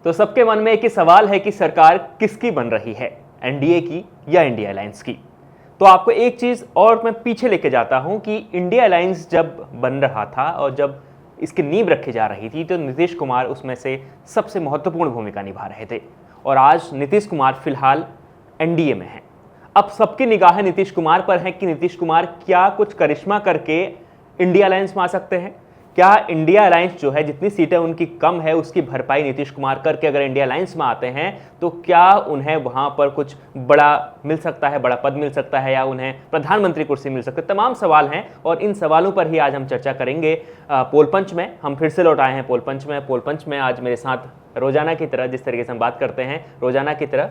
तो सबके मन में एक ही सवाल है कि सरकार किसकी बन रही है, एनडीए की या इंडिया अलायंस की। तो आपको एक चीज़ और मैं पीछे लेके जाता हूं कि इंडिया अलायंस जब बन रहा था और जब इसकी नींव रखी जा रही थी तो नीतीश कुमार उसमें से सबसे महत्वपूर्ण भूमिका निभा रहे थे। और आज नीतीश कुमार फिलहाल एनडीए में हैं। अब सबकी निगाहें नीतीश कुमार पर हैं कि नीतीश कुमार क्या कुछ करिश्मा करके इंडिया अलायंस में आ सकते हैं। क्या इंडिया अलायंस जो है, जितनी सीटें उनकी कम है उसकी भरपाई नीतीश कुमार करके अगर इंडिया अलायंस में आते हैं तो क्या उन्हें वहां पर कुछ बड़ा मिल सकता है, बड़ा पद मिल सकता है, या उन्हें प्रधानमंत्री कुर्सी मिल सकती है। तमाम सवाल हैं और इन सवालों पर ही आज हम चर्चा करेंगे। पोल पंच में हम फिर से लौट आए हैं। पोल पंच में आज मेरे साथ रोजाना की तरह, जिस तरीके से हम बात करते हैं रोजाना की तरह,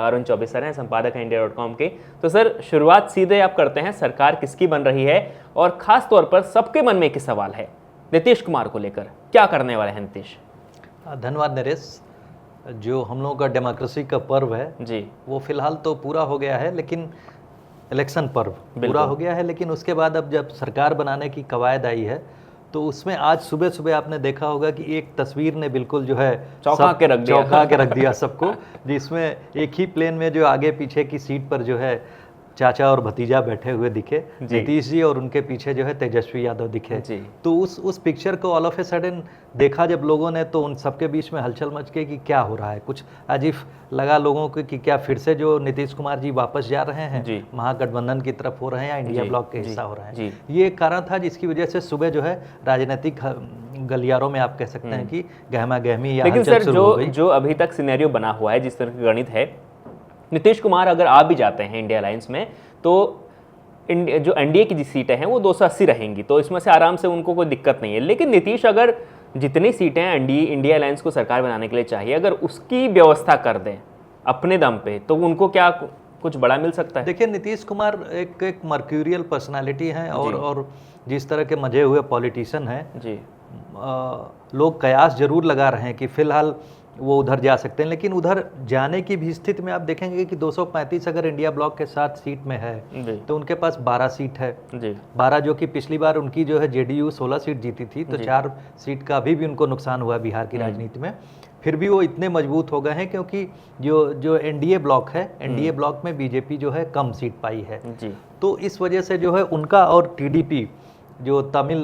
अरुण चौबे सर हैं, संपादक हैं India.com के। तो सर, शुरुआत सीधे आप करते हैं, सरकार किसकी बन रही है और खास तौर पर सबके मन में एक सवाल है, नीतीश कुमार को लेकर क्या करने वाले हैं नीतीश। धन्यवाद नरेश। जो हम लोगों का डेमोक्रेसी का पर्व है जी, वो फिलहाल तो पूरा हो गया है, लेकिन इलेक्शन पर्व पूरा हो गया है, लेकिन उसके बाद अब जब सरकार बनाने की कवायद आई है तो उसमें आज सुबह सुबह आपने देखा होगा कि एक तस्वीर ने बिल्कुल जो है चौंका के रख दिया सबको, जिसमें एक ही प्लेन में जो आगे पीछे की सीट पर जो है चाचा और भतीजा बैठे हुए दिखे, नीतीश जी, और उनके पीछे जो है तेजस्वी यादव दिखे। तो उस पिक्चर को ऑल ऑफ ए सडन देखा जब लोगों ने, तो उन सबके बीच में हलचल मच गई कि क्या हो रहा है। कुछ अजीब लगा लोगों को कि क्या फिर से जो नीतीश कुमार जी वापस जा रहे हैं, महागठबंधन की तरफ हो रहे हैं या इंडिया ब्लॉक के हिस्सा हो रहे हैं। ये एक कारण था जिसकी वजह से सुबह जो है राजनीतिक गलियारों में आप कह सकते हैं कि गहमा गहमी या लेकिन सर जो अभी तक सिनेरियो बना हुआ है, जिस तरह की गणित है, नीतीश कुमार अगर आ भी जाते हैं इंडिया अलायंस में तो जो एनडीए की सीटें हैं वो 280 रहेंगी, तो इसमें से आराम से उनको कोई दिक्कत नहीं है। लेकिन नीतीश अगर जितनी सीटें इंडिया अलायंस को सरकार बनाने के लिए चाहिए, अगर उसकी व्यवस्था कर दें अपने दम पे, तो उनको क्या कुछ बड़ा मिल सकता है। देखिए, नीतीश कुमार एक मर्क्यूरियल पर्सनालिटी हैं और जिस तरह के मजे हुए पॉलिटिशियन हैं जी, लोग कयास जरूर लगा रहे हैं कि फिलहाल वो उधर जा सकते हैं, लेकिन उधर जाने की भी स्थिति में आप देखेंगे कि 235 अगर इंडिया ब्लॉक के साथ सीट में है तो उनके पास 12 सीट है जी। 12 जो कि पिछली बार उनकी जो है जेडीयू 16 सीट जीती थी, तो 4 सीट का अभी भी उनको नुकसान हुआ बिहार की राजनीति में। फिर भी वो इतने मजबूत हो गए हैं क्योंकि जो एनडीए ब्लॉक है, एनडीए ब्लॉक में बीजेपी जो है कम सीट पाई है जी। तो इस वजह से जो है उनका और टीडीपी जो तमिल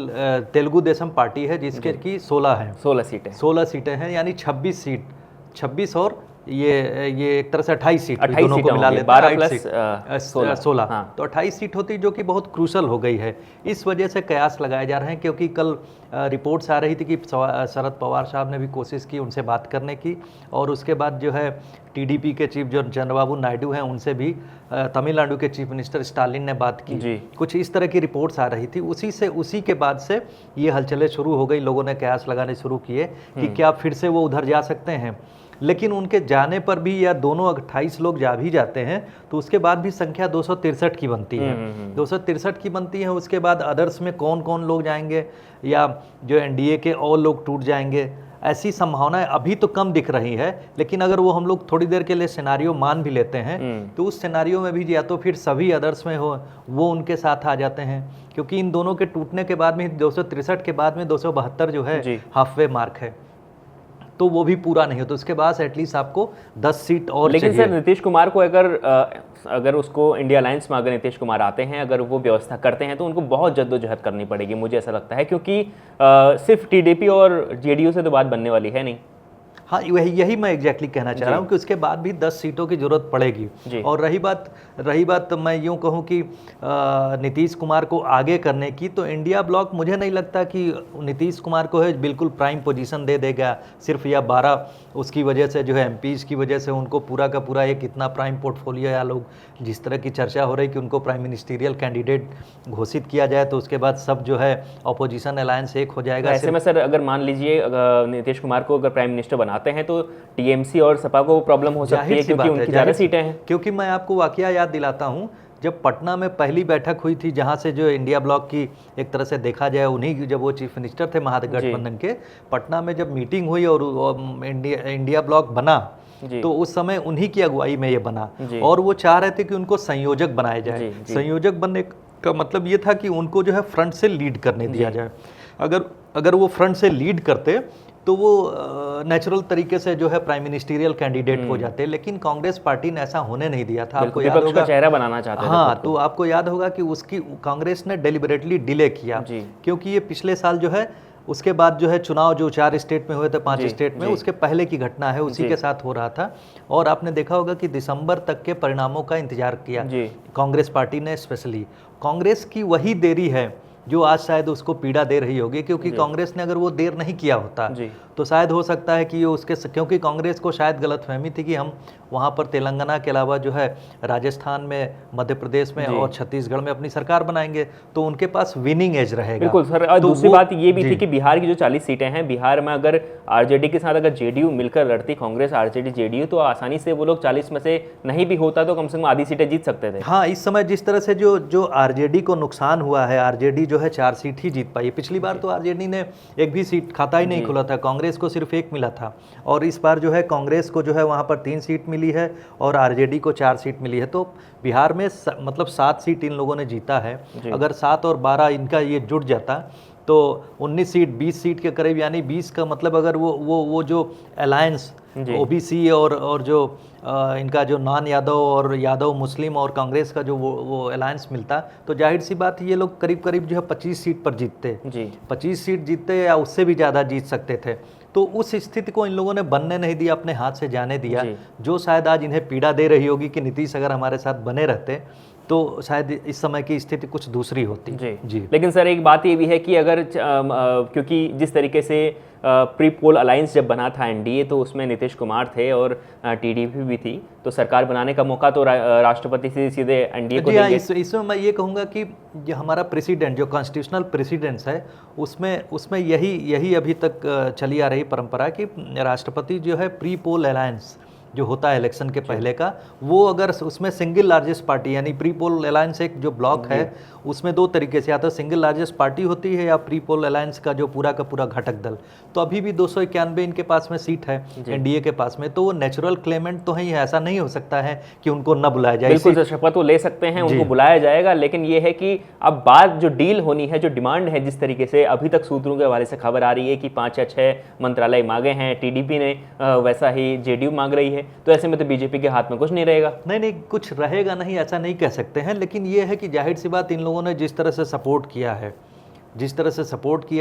तेलुगु देशम पार्टी है जिसके की 16 सीटें हैं, यानी 26 और ये एक तरह से 28 सीट दोनों को मिला लेते हैं, 16 हाँ। तो 28 सीट होती जो कि बहुत क्रूशल हो गई है। इस वजह से कयास लगाए जा रहे हैं, क्योंकि कल रिपोर्ट्स आ रही थी कि शरद पवार साहब ने भी कोशिश की उनसे बात करने की, और उसके बाद जो है टीडीपी के चीफ जो चंद्रबाबू नायडू हैं उनसे भी तमिलनाडु के चीफ मिनिस्टर स्टालिन ने बात की जी। कुछ इस तरह की रिपोर्ट्स आ रही थी। उसी के बाद से ये हलचलें शुरू हो गई, लोगों ने कयास लगाने शुरू किए कि क्या फिर से वो उधर जा सकते हैं। लेकिन उनके जाने पर भी, या दोनों 28 लोग जा भी जाते हैं तो उसके बाद भी संख्या 263 की बनती है, 263 की बनती है। उसके बाद अदर्स में कौन कौन लोग जाएंगे, या जो एनडीए के और लोग टूट जाएंगे, ऐसी संभावनाएं अभी तो कम दिख रही है। लेकिन अगर वो हम लोग थोड़ी देर के लिए सिनेरियो मान भी लेते हैं तो उस सिनेरियो में भी या तो फिर सभी अदर्स में हो वो उनके साथ आ जाते हैं, क्योंकि इन दोनों के टूटने के बाद में 263 के बाद में 272 जो है हाफवे मार्क है, तो वो भी पूरा नहीं हो, तो उसके बाद एटलीस्ट आपको 10 सीट और लेकिन सर नीतीश कुमार को अगर उसको इंडिया अलायंस में अगर नीतीश कुमार आते हैं, अगर वो व्यवस्था करते हैं, तो उनको बहुत जद्दोजहद करनी पड़ेगी, मुझे ऐसा लगता है, क्योंकि सिर्फ टीडीपी और जेडीयू से तो बात बनने वाली है नहीं। हाँ, यही मैं एग्जैक्टली कहना चाह रहा हूँ कि उसके बाद भी 10 सीटों की जरूरत पड़ेगी। और रही बात मैं यूँ कहूँ कि नीतीश कुमार को आगे करने की, तो इंडिया ब्लॉक मुझे नहीं लगता कि नीतीश कुमार को है बिल्कुल प्राइम पोजीशन दे देगा सिर्फ, या 12 उसकी वजह से जो है एमपीज की वजह से उनको पूरा का पूरा एक इतना प्राइम पोर्टफोलियो, या लोग जिस तरह की चर्चा हो रही कि उनको प्राइम मिनिस्टीरियल कैंडिडेट घोषित किया जाए तो उसके बाद सब जो है अपोजिशन अलायंस एक हो जाएगा। ऐसे में सर अगर मान लीजिए नीतीश कुमार को अगर प्राइम मिनिस्टर बनाते हैं तो टीएमसी और सपा को प्रॉब्लम हो सकती है, क्योंकि उनकी ज़्यादा सीटें हैं। क्योंकि मैं आपको वाकया याद दिलाता हूँ, जब पटना में पहली बैठक हुई थी, जहाँ से जो इंडिया ब्लॉक की एक तरह से देखा जाए उन्हीं, जब वो चीफ मिनिस्टर थे महागठबंधन के, पटना में जब मीटिंग हुई और इंडिया ब्लॉक बना, तो उस समय उन्हीं की अगुवाई में ये बना, और वो चाह रहे थे कि उनको संयोजक बनाया जाए। संयोजक बनने का मतलब ये था कि उनको जो है फ्रंट से लीड करने दिया जाए। अगर वो फ्रंट से लीड करते तो वो नेचुरल तरीके से जो है प्राइम मिनिस्टीरियल कैंडिडेट हो जाते, लेकिन कांग्रेस पार्टी ने ऐसा होने नहीं दिया था। आपको याद होगा, चेहरा बनाना चाहते थे। हाँ, तो आपको याद होगा कि उसकी कांग्रेस ने डेलिबरेटली डिले किया, क्योंकि ये पिछले साल जो है उसके बाद जो है चुनाव जो 4 स्टेट में हुए थे, 5 स्टेट में, उसके पहले की घटना है, उसी के साथ हो रहा था। और आपने देखा होगा कि दिसंबर तक के परिणामों का इंतजार किया कांग्रेस पार्टी ने। स्पेशली कांग्रेस की वही देरी है जो आज शायद उसको पीड़ा दे रही होगी, क्योंकि कांग्रेस ने अगर वो देर नहीं किया होता तो शायद हो सकता है कि ये उसके, क्योंकि कांग्रेस को शायद गलतफहमी थी कि हम वहाँ पर तेलंगाना के अलावा जो है राजस्थान में, मध्य प्रदेश में और छत्तीसगढ़ में अपनी सरकार बनाएंगे, तो उनके पास विनिंग एज रहेगा। बिल्कुल सर। और तो दूसरी बात ये भी थी कि बिहार की जो 40 सीटें हैं, बिहार में अगर आरजेडी के साथ अगर जेडीयू मिलकर लड़ती, कांग्रेस आरजेडी जेडीयू, तो आसानी से वो लोग 40 में से नहीं भी होता तो कम से कम आधी सीटें जीत सकते थे। हाँ, इस समय जिस तरह से जो आरजेडी को नुकसान हुआ है, आरजेडी जो है 4 सीट ही जीत पाई। पिछली बार तो आरजेडी ने एक भी सीट खाता ही नहीं खुला था, कांग्रेस को सिर्फ 1 मिला था, और इस बार जो है कांग्रेस को जो है वहाँ पर 3 सीट मिली है और आरजेडी को 4 सीट मिली है। तो बिहार में मतलब 7 सीट इन लोगों ने जीता है। अगर 7 और 12 इनका ये जुड़ जाता तो 19 सीट 20 सीट के करीब, यानी 20 का मतलब अगर वो जो अलायंस ओबीसी और जो इनका जो नॉन यादव और यादव मुस्लिम और कांग्रेस का जो वो अलायंस मिलता, तो जाहिर सी बात ये लोग करीब करीब जो है 25 सीट पर जीतते, 25 सीट जीतते या उससे भी ज़्यादा जीत सकते थे। तो उस स्थिति को इन लोगों ने बनने नहीं दिया, अपने हाथ से जाने दिया, जो शायद आज इन्हें पीड़ा दे रही होगी कि नीतीश अगर हमारे साथ बने रहते तो शायद इस समय की स्थिति कुछ दूसरी होती। जी। लेकिन सर एक बात ये भी है कि अगर क्योंकि जिस तरीके से प्री पोल अलायंस जब बना था एनडीए, तो उसमें नीतीश कुमार थे और टीडीपी भी थी, तो सरकार बनाने का मौका तो राष्ट्रपति से सीधे एनडीए को देंगे। इसमें मैं ये कहूँगा कि जो हमारा प्रेसिडेंट, जो कॉन्स्टिट्यूशनल प्रेसिडेंट्स है, उसमें यही अभी तक चली आ रही परंपरा कि राष्ट्रपति जो है प्री पोल अलायंस जो होता है इलेक्शन के पहले का, वो अगर उसमें सिंगल लार्जेस्ट पार्टी, यानी प्री पोल अलायंस एक जो ब्लॉक है उसमें 2 तरीके से आता है, सिंगल लार्जेस्ट पार्टी होती है या प्री पोल अलायंस का जो पूरा का पूरा घटक दल। तो अभी भी 291 इनके पास में सीट है एनडीए के पास में, तो वो नेचुरल क्लेमेंट तो है, ऐसा नहीं हो सकता है कि उनको न बुलाया जाए। बिल्कुल, शपथ वो ले सकते हैं, उनको बुलाया जाएगा, लेकिन ये है कि अब बात जो डील होनी है, जो डिमांड है, जिस तरीके से अभी तक सूत्रों के हवाले से खबर आ रही है कि 5 या 6 मंत्रालय मांगे हैं, टीडीपी ने वैसा ही जेडीयू मांग रही है, तो ऐसे में तो बीजेपी के हाथ में कुछ नहीं रहेगा। नहीं, कुछ रहेगा नहीं, ऐसा नहीं कह सकते हैं, लेकिन ये है कि जाहिर सी बात इन लोगों ने जिस तरह से सपोर्ट किया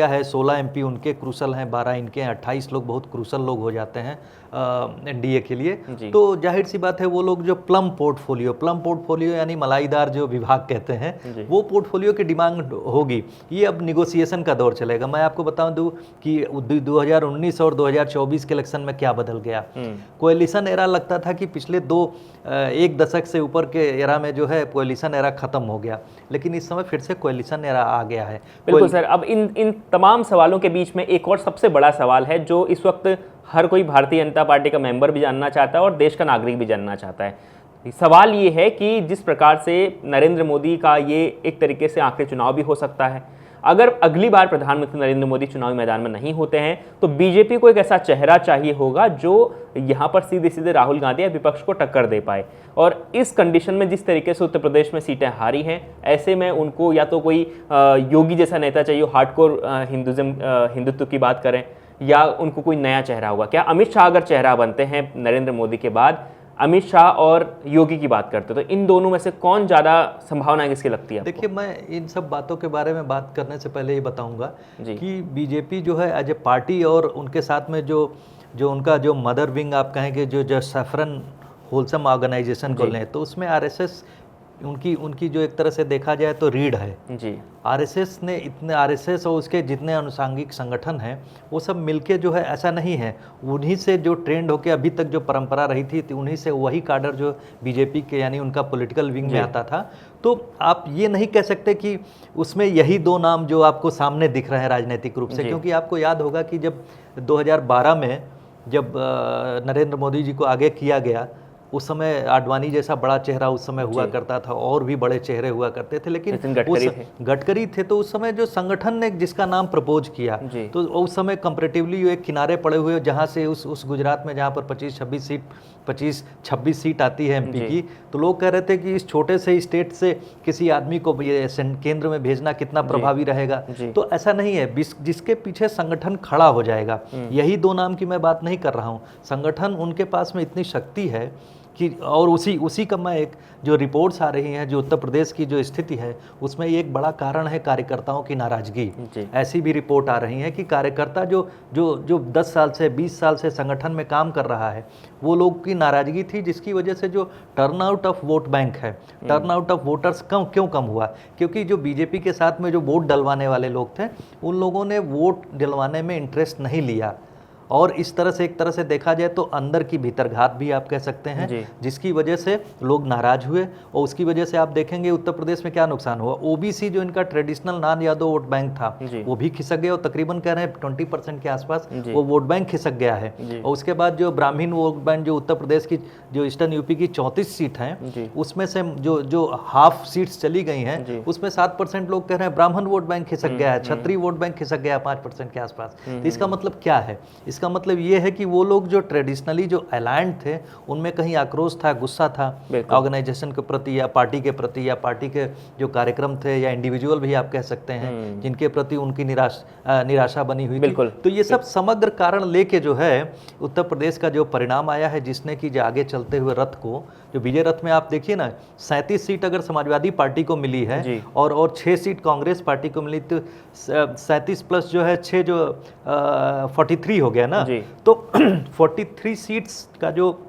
है, 16 एमपी उनके क्रूसल हैं, 12 इनके हैं, 28 लोग बहुत क्रूसल लोग हो जाते हैं एनडीए के लिए। तो जाहिर सी बात है वो लोग जो प्लम पोर्टफोलियो यानी मलाईदार जो विभाग कहते हैं, वो पोर्टफोलियो की डिमांड होगी। ये अब निगोसिएशन का दौर चलेगा। मैं आपको बता दूं कि 2019 और 2024 के इलेक्शन में क्या बदल गया। कोएलिशन एरा लगता था कि पिछले 1 दशक से ऊपर के एरा में जो है कोएलिशन एरा खत्म हो गया, लेकिन इस समय फिर से कोएलिशन एरा आ गया है। बिल्कुल सर। अब इन तमाम सवालों के बीच में एक और सबसे बड़ा सवाल है जो इस वक्त हर कोई भारतीय जनता पार्टी का मेंबर भी जानना चाहता है और देश का नागरिक भी जानना चाहता है। सवाल ये है कि जिस प्रकार से नरेंद्र मोदी का ये एक तरीके से आखिरी चुनाव भी हो सकता है, अगर अगली बार प्रधानमंत्री नरेंद्र मोदी चुनावी मैदान में नहीं होते हैं तो बीजेपी को एक ऐसा चेहरा चाहिए होगा जो यहाँ पर सीधे सीधे राहुल गांधी या विपक्ष को टक्कर दे पाए। और इस कंडीशन में जिस तरीके से उत्तर प्रदेश में सीटें हारी हैं, ऐसे में उनको या तो कोई योगी जैसा नेता चाहिए, हार्डकोर हिंदुत्व की बात करें, या उनको कोई नया चेहरा होगा। क्या अमित शाह अगर चेहरा बनते हैं नरेंद्र मोदी के बाद, अमित शाह और योगी की बात करते, तो इन दोनों में से कौन ज़्यादा संभावना किसकी लगती है? देखिए, मैं इन सब बातों के बारे में बात करने से पहले ये बताऊंगा कि बीजेपी जो है एज ए पार्टी और उनके साथ में जो उनका जो मदर विंग आप कहेंगे, जो सैफरन होलसम ऑर्गेनाइजेशन को लें, तो उसमें आरएसएस उनकी जो एक तरह से देखा जाए तो रीढ़ है जी। आरएसएस और उसके जितने अनुसांगिक संगठन हैं वो सब मिलके जो है, ऐसा नहीं है, उन्हीं से जो ट्रेंड होके अभी तक जो परंपरा रही थी, उन्हीं से वही काडर जो बीजेपी के यानी उनका पॉलिटिकल विंग में आता था। तो आप ये नहीं कह सकते कि उसमें यही 2 नाम जो आपको सामने दिख रहे हैं राजनीतिक रूप से, क्योंकि आपको याद होगा कि जब 2012 में जब नरेंद्र मोदी जी को आगे किया गया उस समय आडवाणी जैसा बड़ा चेहरा उस समय हुआ करता था, और भी बड़े चेहरे हुआ करते थे, लेकिन गडकरी थे। तो उस समय जो संगठन ने जिसका नाम प्रपोज किया, तो उस समय कंपैरेटिवली एक किनारे पड़े हुए, जहाँ से उस गुजरात में जहाँ पर 25-26 सीट आती है एमपी की, तो लोग कह रहे थे कि इस छोटे से स्टेट से किसी आदमी को केंद्र में भेजना कितना प्रभावी रहेगा। तो ऐसा नहीं है, जिसके पीछे संगठन खड़ा हो जाएगा। यही दो नाम की मैं बात नहीं कर रहा हूँ, संगठन उनके पास में इतनी शक्ति है कि, और उसी का मैं एक जो रिपोर्ट्स आ रही हैं, जो उत्तर प्रदेश की जो स्थिति है, उसमें एक बड़ा कारण है कार्यकर्ताओं की नाराजगी। ऐसी भी रिपोर्ट आ रही है कि कार्यकर्ता जो 10 साल से 20 साल से संगठन में काम कर रहा है, वो लोग की नाराजगी थी, जिसकी वजह से जो टर्नआउट ऑफ वोट बैंक है, टर्नआउट ऑफ वोटर्स क्यों कम हुआ, क्योंकि जो बीजेपी के साथ में जो वोट डलवाने वाले लोग थे, उन लोगों ने वोट डलवाने में इंटरेस्ट नहीं लिया। और इस तरह से एक तरह से देखा जाए तो अंदर की भीतरघात भी आप कह सकते हैं, जिसकी वजह से लोग नाराज हुए। और उसकी वजह से आप देखेंगे उत्तर प्रदेश में क्या नुकसान हुआ। ओबीसी जो इनका traditional non Yadav vote bank था, वो भी खिसक गया, और तकरीबन कह रहे हैं 20% के आसपास वो वोट बैंक खिसक गया है। और उसके बाद जो ब्राह्मण वोट बैंक, जो उत्तर प्रदेश की जो ईस्टर्न यूपी की 34 सीट हैं, उसमें से जो हाफ सीट्स चली गई हैं, उसमें 7% लोग कह रहे हैं ब्राह्मण वोट बैंक खिसक गया है, क्षत्रिय वोट बैंक खिसक गया 5% के आसपास। तो इसका मतलब क्या है? इसका मतलब ये है कि वो लोग जो ट्रेडिशनली जो अलायंड थे, उनमें कहीं आक्रोश था, गुस्सा था ऑर्गेनाइजेशन के प्रति, या पार्टी के प्रति, या पार्टी के जो कार्यक्रम थे, या इंडिविजुअल भी आप कह सकते हैं, जिनके प्रति उनकी निराशा बनी हुई थी। तो ये सब समग्र कारण लेके जो है उत्तर प्रदेश का जो परिणाम आया है, जिसने कि आगे चलते हुए रथ को, जो विजय रथ में आप देखिए ना, 37 सीट अगर समाजवादी पार्टी को मिली है और 6 सीट कांग्रेस पार्टी को मिली, तो 37 प्लस जो है 6 जो 43 हो गया ना। तो 43 सीट्स का जो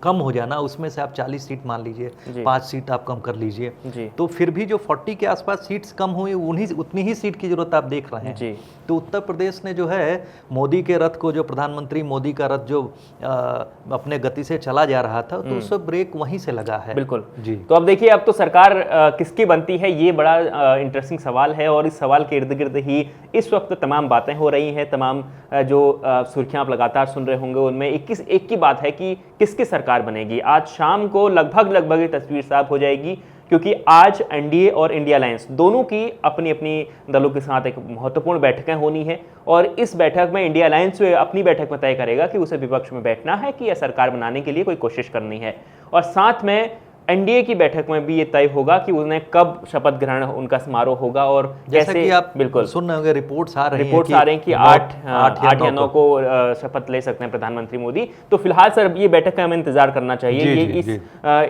कम हो जाना, उसमें से आप 40 सीट मान लीजिए, 5 सीट आप कम कर लीजिए, तो फिर भी जो 40 के आसपास सीट्स कम हुई, उतनी ही सीट की जरूरत आप देख रहे हैं। तो उत्तर प्रदेश ने जो है मोदी के रथ को, जो प्रधानमंत्री मोदी का रथ जो अपने गति से चला जा रहा था, तो उस ब्रेक वहीं से लगा है। बिल्कुल जी। तो अब देखिए, अब तो सरकार किसकी बनती है, ये बड़ा इंटरेस्टिंग सवाल है, और इस सवाल के इर्द गिर्द ही इस वक्त तमाम बातें हो रही हैं। तमाम जो सुर्खियां आप लगातार सुन रहे होंगे, उनमें एक की बात है कि किसकी सरकार बनेगी। आज शाम को लगभग ये तस्वीर साफ हो जाएगी, क्योंकि आज एनडीए और इंडिया अलायंस दोनों की अपनी अपनी दलों के साथ एक महत्वपूर्ण बैठकें होनी है, और इस बैठक में इंडिया अलायंस अपनी बैठक में तय करेगा कि उसे विपक्ष में बैठना है कि या सरकार बनाने के लिए कोई कोशिश करनी है। और साथ में एनडीए की बैठक में भी ये तय होगा कि उन्हें कब शपथ ग्रहण उनका समारोह होगा, और जैसा कैसे। कि आप बिल्कुल सुन रहे होंगे, रिपोर्ट्स आ रही हैं कि 8 या 9 को शपथ ले सकते हैं प्रधानमंत्री मोदी। तो फिलहाल सर, ये बैठक का हमें इंतजार करना चाहिए।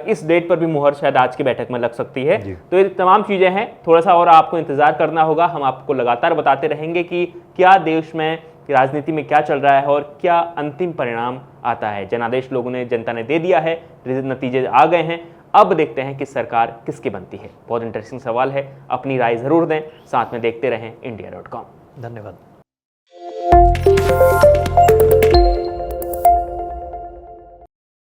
इस डेट पर भी मुहर शायद आज की बैठक में लग सकती है। तो ये तमाम चीजें हैं, थोड़ा सा और आपको इंतजार करना होगा। हम आपको लगातार बताते रहेंगे कि क्या देश में राजनीति में क्या चल रहा है और क्या अंतिम परिणाम आता है। जनादेश लोगों ने, जनता ने दे दिया है, नतीजे आ गए हैं। अब देखते हैं कि सरकार किसकी बनती है। बहुत इंटरेस्टिंग सवाल है, अपनी राय जरूर दें, साथ में देखते रहें India.com। धन्यवाद।